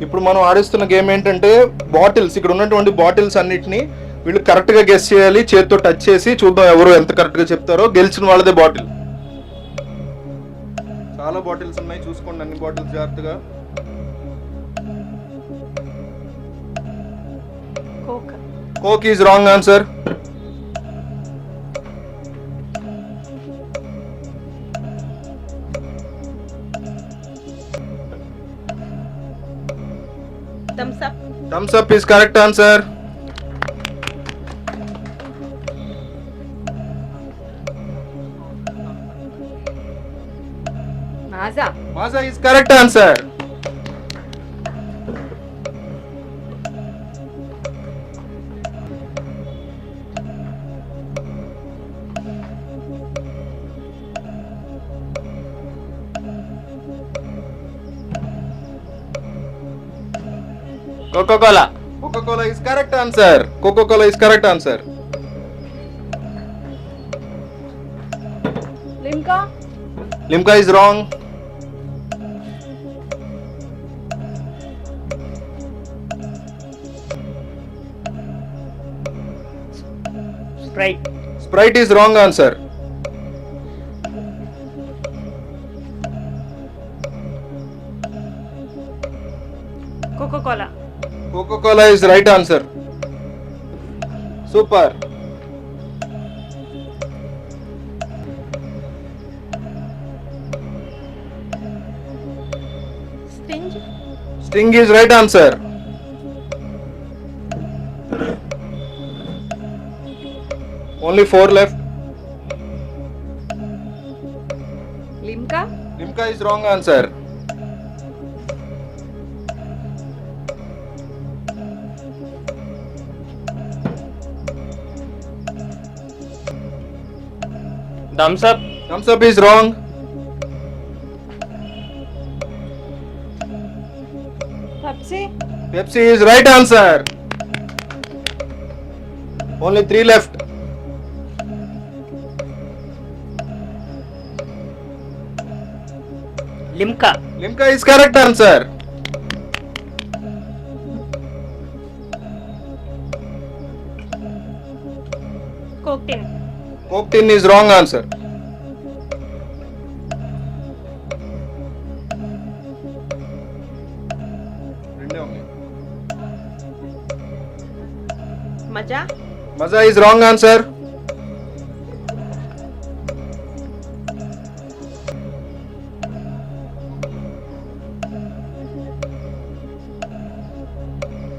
ఇప్పుడు మనం ఆడిస్తున్న గేమ్ ఏంటంటే బాటిల్స్, ఇక్కడ ఉన్నటువంటి బాటిల్స్ అన్నిటిని వీళ్ళు కరెక్ట్ గా గెస్ చేయాలి. చేతితో టచ్ చేసి చూద్దాం ఎవరు ఎంత కరెక్ట్ గా చెప్తారో. గెలిచిన వాళ్ళదే బాటిల్. చాలా బాటిల్స్ ఉన్నాయి, చూసుకోండి అన్ని బాటిల్స్ జాగ్రత్తగా. Coke is wrong answer. Thumbs up is correct answer. Maaza is correct answer. Coca-Cola. Coca-Cola is correct answer. Coca-Cola is correct answer. Limca. Limca is wrong. Sprite. Sprite is wrong answer. Coca-Cola. Coca-Cola is right answer. Super. Sting. Sting is right answer. Only 4 left. Limca. Limca is wrong answer. Thumbs up. Thumbs up is wrong. Pepsi. Pepsi is right answer. Only 3 left. Limca. Limca is correct answer. Coke tin. Coke tin is wrong answer. Maja. Maza is wrong answer.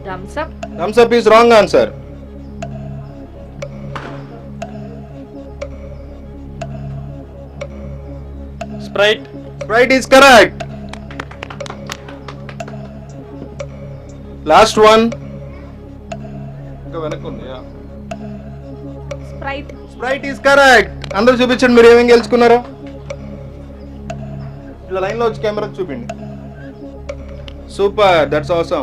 Thumbs up. Thumbs up is wrong answer. Sprite. Sprite is correct. Last one. Sprite. Sprite is correct. అందరూ చూపించండి మీరు ఏమేం గెలుచుకున్నారో. ఇలా line లో వచ్చి camera చూపించండి. Super, that's awesome.